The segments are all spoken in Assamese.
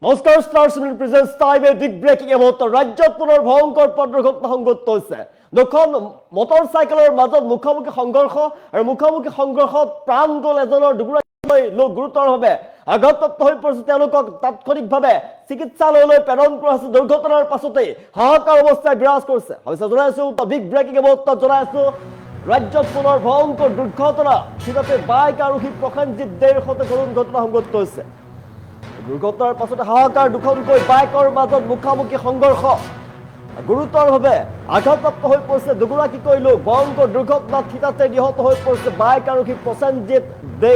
নমস্কাৰ stars minute presence time a big breaking about ৰাজ্যত পুনৰ ভয়ংকৰ পথ দুৰ্ঘটনা সংঘটিত হৈছে দুখন মটৰচাইকেলৰ মাজত মুখামুখি সংঘৰ্ষ আৰু মুখামুখি সংঘৰ্ষত প্ৰাণ গ'ল এজনৰ দুগৰাকী লোক গুৰুতৰভাৱে আঘাতপ্ৰাপ্ত হৈ পৰিছে তেওঁলোকক তাৎক্ষণিকভাৱে চিকিৎসালয়লৈ প্ৰেৰণ কৰা হৈছে দুৰ্ঘটনাৰ পাছতেই হাহাকাৰ অৱস্থাই বিৰাজ কৰিছে হৈছে জনাইছো বিগ ব্ৰেকিং এবাউট জনাইছো ৰাজ্যত পুনৰ ভয়ংকৰ দুৰ্ঘটনা সিহঁতে বাইক আৰোহী প্ৰসেনজিৎ দেৰ সৈতে কৰুণ ঘটনা সংঘটিত হৈছে দুৰ্ঘটনাৰ পাছতে হাহাকাৰ দুখনকৈ বাইকৰ মাজত মুখামুখি সংঘৰ্ষ গুৰুতৰভাৱে আঘাতপ্ৰাপ্ত হৈ পৰিছে দুগৰাকীকৈ লোক ভয়ংকৰ দুৰ্ঘটনাত থিতাতে নিহত হৈ পৰিছে বাইক আৰোহী প্ৰসেনজিৎ দে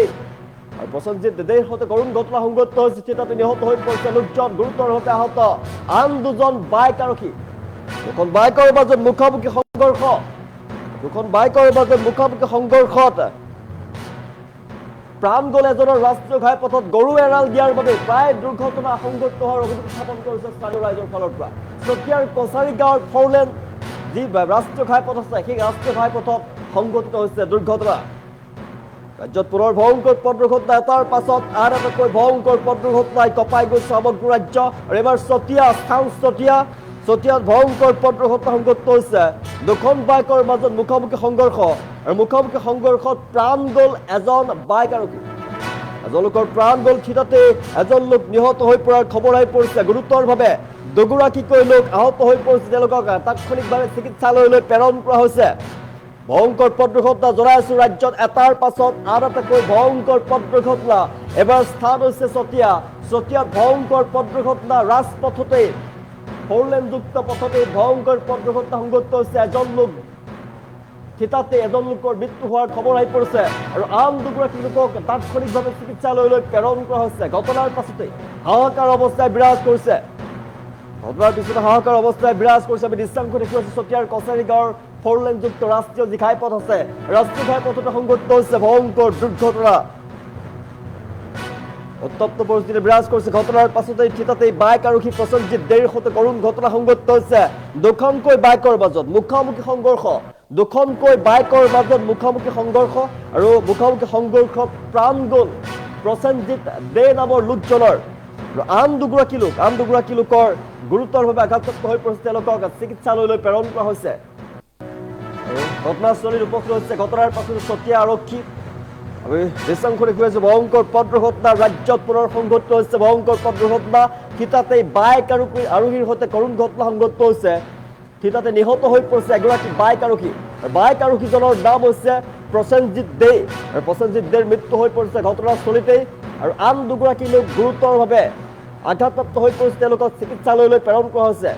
আৰু প্ৰসেনজিৎ দেৰ সৈতে কৰুণ ঘটনা সংঘটিত হৈছে থিতাতে নিহত হৈ পৰিছে লোকজন গুৰুতৰভাৱে আহত আন দুজন বাইক আৰোহী দুখন বাইকৰ মাজত মুখামুখি সংঘৰ্ষ দুখন বাইকৰ মাজত মুখামুখি সংঘৰ্ষত প্ৰাণ গ'ল এজনৰ ৰাষ্ট্ৰীয় ঘাইপথত গৰু এৰাল দিয়াৰ বাবে প্ৰায় দুৰ্ঘটনা সংঘটিত হোৱাৰ অভিযোগ উত্থাপন কৰিছে স্থানীয় ৰাইজৰ ফালৰ পৰা চতিয়াৰ কছাৰী গাঁৱৰ ফ'ৰলেন যি ৰাষ্ট্ৰীয় ঘাইপথ আছে সেই ৰাষ্ট্ৰীয় ঘাইপথত সংঘটিত হৈছে দুৰ্ঘটনা ৰাজ্যত পুনৰ ভয়ংকৰ পথ দুৰ্ঘটনা এটাৰ পাছত আন এটাকৈ ভয়ংকৰ পথ দুৰ্ঘটনাই কঁপাই গৈছে সমগ্ৰ ৰাজ্য আৰু এবাৰ চতিয়াত ভয়ংকৰ পথ দুৰ্ঘটনা সংঘটিত হৈছে দুখন বাইকৰ মাজত মুখামুখি সংঘৰ্ষ আৰু মুখামুখি সংঘৰ্ষত প্ৰাণ গ'ল এজন বাইক আৰোহী এজন লোকৰ প্ৰাণ গ'ল থিতাতে এজন লোক নিহত হৈ পৰাৰ খবৰ আহি পৰিছে গুৰুতৰভাৱে দুগৰাকীকৈ লোক আহত হৈ পৰিছে তেওঁলোকক তাৎক্ষণিকভাৱে চিকিৎসালয়লৈ প্ৰেৰণ কৰা হৈছে ভয়ংকৰ পথ দুৰ্ঘটনা জনাইছো ৰাজ্যত এটাৰ পাছত আন এটাকৈ ভয়ংকৰ পথ দুৰ্ঘটনা এবাৰ স্থান হৈছে চতিয়াত ভয়ংকৰ পথ দুৰ্ঘটনা ৰাজপথতে ফ'ৰলেনযুক্ত পথতে ভয়ংকৰ পথ দুৰ্ঘটনা সংঘটিত হৈছে এজন লোক থিতাতে এজন লোকৰ মৃত্যু হোৱাৰ খবৰ আহি পৰিছে আৰু আন দুগৰাকী লোকক তাৎক্ষণিকভাৱে চিকিৎসালয়লৈ প্ৰেৰণ কৰা হৈছে ঘটনাৰ পাছতে হাহাকাৰ অৱস্থাই বিৰাজ কৰিছে আমি দৃশ্যাংশ দেখি আছো চতিয়াৰ কছাৰী গাঁৱৰ ফ'ৰলেনযুক্ত ৰাষ্ট্ৰীয় যি ঘাইপথ আছে ৰাষ্ট্ৰীয় ঘাইপথতে সংঘটিত হৈছে ভয়ংকৰ দুৰ্ঘটনা উত্তপ্ত পৰিস্থিতি বিৰাজ কৰিছে ঘটনাৰ পাছতেই থিতাতেই বাইক আৰোহী প্ৰসেনজিৎ দেৰ সৈতে কৰুণ ঘটনা সংঘটিত হৈছে দুখনকৈ বাইকৰ মাজত মুখামুখি সংঘৰ্ষ দুখনকৈ বাইকৰ মাজত মুখামুখি সংঘৰ্ষ আৰু মুখামুখি সংঘৰ্ষত প্ৰাণ গ'ল প্ৰসেনজিৎ দে নামৰ লোকজনৰ আন দুগৰাকী লোকৰ গুৰুতৰভাৱে আঘাতপ্ৰাপ্ত হৈ পৰিছে তেওঁলোকক চিকিৎসালয়লৈ প্ৰেৰণ কৰা হৈছে ঘটনাস্থলীত উপস্থিত হৈছে ঘটনাৰ পাছতে চতিয়া আৰক্ষী আমি দৃশ্যাংশ দেখি আছো ভয়ংকৰ পথ দুৰ্ঘটনা ৰাজ্যত পুনৰ সংঘটিত হৈছে ভয়ংকৰ পথ দুৰ্ঘটনা থিতাতে বাইক আৰোহীৰ সৈতে কৰুণ ঘটনা সংঘটিত হৈছে থিতাতে নিহত হৈ পৰিছে এগৰাকী বাইক আৰোহীজনৰ নাম হৈছে প্ৰসেনজিৎ দে আৰু প্ৰসেনজিৎ দেৰ মৃত্যু হৈ পৰিছে ঘটনাস্থলীতেই আৰু আন দুগৰাকী লোক গুৰুতৰভাৱে আঘাতপ্ৰাপ্ত হৈ পৰিছে তেওঁলোকক চিকিৎসালয়লৈ প্ৰেৰণ কৰা হৈছে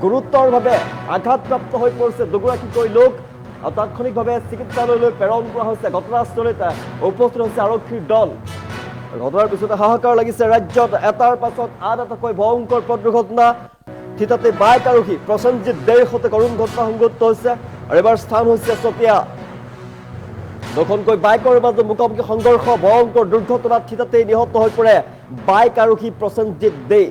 গুৰুতৰভাৱে আঘাতপ্ৰাপ্ত হৈ পৰিছে দুগৰাকীকৈ লোক আৰু তাৎক্ষণিকভাৱে চিকিৎসালয়লৈ প্ৰেৰণ কৰা হৈছে ঘটনাস্থলীত উপস্থিত হৈছে আৰক্ষীৰ দল ঘটনাৰ পিছতে হাহাকাৰ লাগিছে ৰাজ্যত এটাৰ পাছত আন এটাকৈ ভয়ংকৰ পথ দুৰ্ঘটনা থিতাতে বাইক আৰোহী প্ৰসেনজিৎ দেৰ সৈতে কৰুণ ঘটনা সংঘটিত হৈছে আৰু এবাৰ স্থান হৈছে চতিয়া দুখনকৈ বাইকৰ মাজত মুখামুখি সংঘৰ্ষ ভয়ংকৰ দুৰ্ঘটনাত থিতাতে নিহত হৈ পৰে বাইক আৰোহী প্ৰসেনজিৎ দে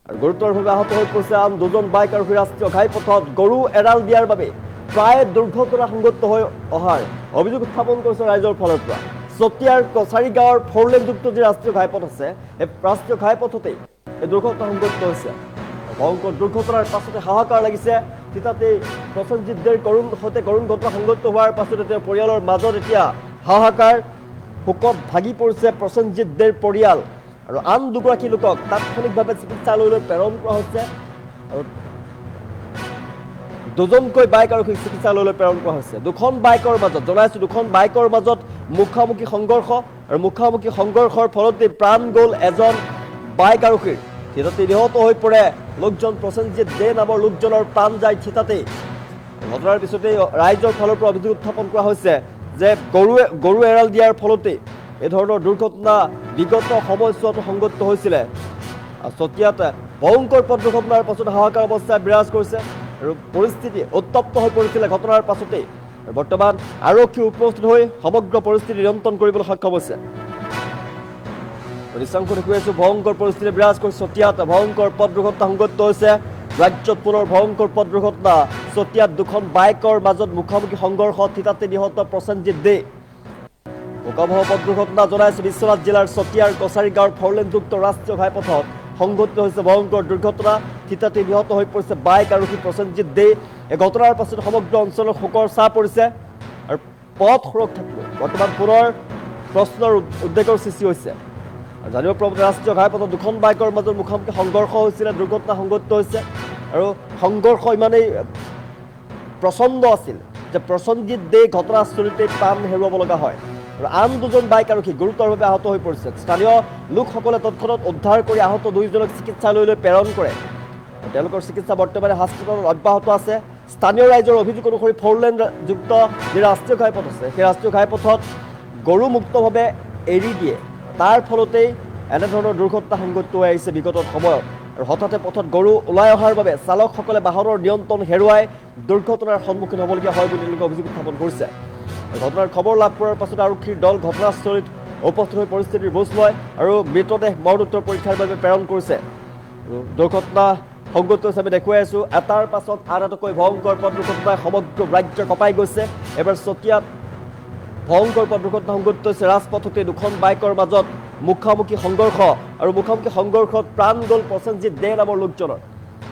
আৰু গুৰুতৰভাৱে আহত হৈ পৰিছে আন দুজন বাইক আৰোহী ৰাষ্ট্ৰীয় ঘাইপথত গৰু এৰাল দিয়াৰ বাবে প্ৰায় দুৰ্ঘটনা সংঘটিত হৈ অহাৰ অভিযোগ উত্থাপন কৰিছে ৰাইজৰ ফালৰ পৰা চতিয়াৰ কছাৰী গাঁৱৰ ফ'ৰলেনযুক্ত যি ৰাষ্ট্ৰীয় ঘাইপথ আছে এই ৰাষ্ট্ৰীয় ঘাইপথতেই এই দুৰ্ঘটনা সংঘটিত হৈছে ভয়ংকৰ দুৰ্ঘটনাৰ পাছতে হাহাকাৰ লাগিছে থিতাতে প্ৰসেনজিৎ দেৰ সৈতে কৰুণ ঘটনা সংঘটিত হোৱাৰ পাছতে তেওঁৰ পৰিয়ালৰ মাজত এতিয়া হাহাকাৰ শোকত ভাগি পৰিছে প্ৰসেনজিৎ দেৰ পৰিয়াল আৰু আন দুগৰাকী লোকক তাৎক্ষণিকভাৱে চিকিৎসালয়লৈ প্ৰেৰণ কৰা হৈছে আৰু দুজনকৈ বাইক আৰোহীক চিকিৎসালয়লৈ প্ৰেৰণ কৰা হৈছে দুখন বাইকৰ মাজত মুখামুখি সংঘৰ্ষ আৰু মুখামুখি সংঘৰ্ষৰ ফলতে প্ৰাণ গ'ল এজন বাইক আৰোহীৰ থিতাতে নিহত হৈ পৰে লোকজন প্ৰসেনজিৎ দে নামৰ লোকজনৰ প্ৰাণ যায় থিতাতে ঘটনাৰ পিছতে ৰাইজৰ ফালৰ পৰা অভিযোগ উত্থাপন কৰা হৈছে যে গৰু এৰাল দিয়াৰ ফলতে এই ধৰণৰ দুৰ্ঘটনা বিগত সময়ছোৱাতো সংঘটিত হৈছিলে চতিয়াত ভয়ংকৰ পথ দুৰ্ঘটনাৰ পাছত হাহাকাৰ অৱস্থাই বিৰাজ কৰিছে আৰু পৰিস্থিতি উত্তপ্ত হৈ পৰিছিলে ঘটনাৰ পাছতে বৰ্তমান আৰক্ষী উপস্থিত হৈ সমগ্ৰ পৰিস্থিতি নিয়ন্ত্ৰণ কৰিবলৈ সক্ষম হৈছে দৃশ্যাংশ দেখুৱাই আছো ভয়ংকৰ পৰিস্থিতি বিৰাজ কৰিছে চতিয়াত ভয়ংকৰ পথ দুৰ্ঘটনা সংঘটিত হৈছে ৰাজ্যত পুনৰ ভয়ংকৰ পথ দুৰ্ঘটনা চতিয়াত দুখন বাইকৰ মাজত মুখামুখি সংঘৰ্ষ থিতাতে নিহত প্ৰসেনজিৎ দে ভোকাবহ পথ দুৰ্ঘটনা জনাইছে বিশ্বনাথ জিলাৰ চতিয়াৰ কছাৰী গাঁৱৰ ফ'ৰলেনযুক্ত ৰাষ্ট্ৰীয় ঘাইপথত সংঘটিত হৈছে ভয়ংকৰ দুৰ্ঘটনা থিতাতে নিহত হৈ পৰিছে বাইক আৰক্ষী প্ৰসেনজিৎ দে এই ঘটনাৰ পাছত সমগ্ৰ অঞ্চলৰ শোকৰ ছাঁ পৰিছে আৰু পথ সুৰক্ষাক লৈ বৰ্তমান পুনৰ প্ৰশ্নৰ উদ্বেগৰ সৃষ্টি হৈছে জানিব পৰা মতে ৰাষ্ট্ৰীয় ঘাইপথত দুখন বাইকৰ মাজত মুখামুখি সংঘৰ্ষ হৈছিলে দুৰ্ঘটনা সংঘটিত হৈছে আৰু সংঘৰ্ষ ইমানেই প্ৰচণ্ড আছিল যে প্ৰসেনজিৎ দে ঘটনাস্থলীতে প্ৰাণ হেৰুৱাব লগা হয় আৰু আন দুজন বাইক আৰক্ষী গুৰুতৰভাৱে আহত হৈ পৰিছে স্থানীয় লোকসকলে তৎক্ষণাত উদ্ধাৰ কৰি আহত দুয়োজনক চিকিৎসালয়লৈ প্ৰেৰণ কৰে তেওঁলোকৰ চিকিৎসা বৰ্তমানে হাস্পতালত অব্যাহত আছে স্থানীয় ৰাইজৰ অভিযোগ অনুসৰি ফ'ৰলেন যুক্ত যি ৰাষ্ট্ৰীয় ঘাইপথ আছে সেই ৰাষ্ট্ৰীয় ঘাইপথত গৰু মুক্তভাৱে এৰি দিয়ে তাৰ ফলতেই এনেধৰণৰ দুৰ্ঘটনা সংঘটিত হৈ আহিছে বিগত সময়ত আৰু হঠাতে পথত গৰু ওলাই অহাৰ বাবে চালকসকলে বাহনৰ নিয়ন্ত্ৰণ হেৰুৱাই দুৰ্ঘটনাৰ সন্মুখীন হ'বলগীয়া হয় বুলি তেওঁলোকে অভিযোগ উত্থাপন কৰিছে ঘটনাৰ খবৰ লাভ কৰাৰ পাছত আৰক্ষীৰ দল ঘটনাস্থলীত উপস্থিত হৈ পৰিস্থিতিৰ বুজ লয় আৰু মৃতদেহ মৰণোত্তৰ পৰীক্ষাৰ বাবে প্ৰেৰণ কৰিছে দুৰ্ঘটনা সংঘটিত হৈছে আমি দেখুৱাই আছোঁ এটাৰ পাছত আন এটাকৈ ভয়ংকৰ পথ দুৰ্ঘটনাই সমগ্ৰ ৰাজ্য কঁপাই গৈছে এবাৰ চতিয়াত ভয়ংকৰ পথ দুৰ্ঘটনা সংঘটিত হৈছে ৰাজপথতে দুখন বাইকৰ মাজত মুখামুখি সংঘৰ্ষ আৰু মুখামুখি সংঘৰ্ষত প্ৰাণ গ'ল প্ৰসেনজিৎ দে নামৰ লোকজনৰ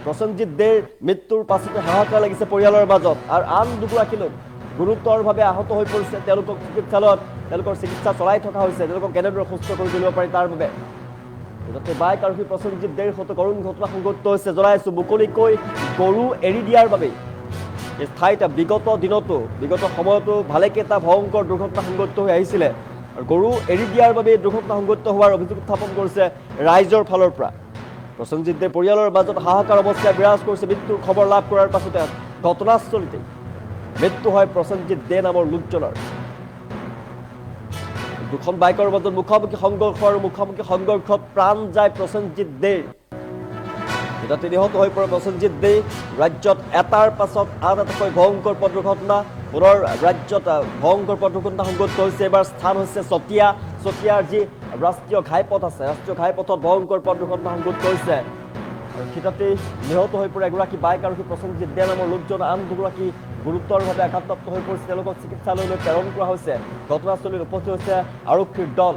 প্ৰসেনজিৎ দেৰ মৃত্যুৰ পাছতে হাহাকাৰ লাগিছে পৰিয়ালৰ মাজত আৰু আন দুগৰাকী লোক গুৰুতৰভাৱে আহত হৈ পৰিছে তেওঁলোকক চিকিৎসালয়ত তেওঁলোকৰ চিকিৎসা চলাই থকা হৈছে তেওঁলোকক কেনেদৰে সুস্থ কৰি তুলিব পাৰি তাৰ বাবে যাতে বাইক আৰক্ষী প্ৰসেনজিৎ দেৰ সৈতে কৰুণ ঘটনা সংঘটিত হৈছে জনাইছোঁ মুকলিকৈ গৰু এৰি দিয়াৰ বাবেই এই ঠাইত বিগত দিনতো বিগত সময়তো ভালেকেইটা ভয়ংকৰ দুৰ্ঘটনা সংঘটিত হৈ আহিছিলে আৰু গৰু এৰি দিয়াৰ বাবে দুৰ্ঘটনা সংঘটিত হোৱাৰ অভিযোগ উত্থাপন কৰিছে ৰাইজৰ ফালৰ পৰা প্ৰসেনজিৎ দে পৰিয়ালৰ মাজত হাহাকাৰ অৱস্থাই বিৰাজ কৰিছে মৃত্যুৰ খবৰ লাভ কৰাৰ পাছতে ঘটনাস্থলীতেই মৃত্যু হয় প্ৰসেনজিৎ দে নামৰ লোকজনৰ দুখন বাইকৰ মাজত মুখামুখি সংঘৰ্ষ আৰু মুখামুখি সংঘৰ্ষত প্ৰাণ যায় প্ৰসেনজিৎ দেৰ যাতে নিহত হৈ পৰে প্ৰসেনজিৎ দে ৰাজ্যত এটাৰ পাছত আন এটাকৈ ভয়ংকৰ পথ দুৰ্ঘটনা পুনৰ ৰাজ্যত ভয়ংকৰ পথ দুৰ্ঘটনা সংঘটিত হৈছে এবাৰ স্থান হৈছে চতিয়াৰ যি ৰাষ্ট্ৰীয় ঘাইপথ আছে ৰাষ্ট্ৰীয় ঘাইপথত ভয়ংকৰ পথ দুৰ্ঘটনা সংঘটিত হৈছে আৰু থিতাতে নিহত হৈ পৰে এগৰাকী বাইক আৰক্ষী প্ৰসেনজিৎ দে নামৰ লোকজন আন দুগৰাকী গুৰুতৰভাৱে আঘাতপ্ৰাপ্ত হৈ পৰিছে তেওঁলোকক চিকিৎসালয়লৈ প্ৰেৰণ কৰা হৈছে ঘটনাস্থলীত উপস্থিত হৈছে আৰক্ষীৰ দল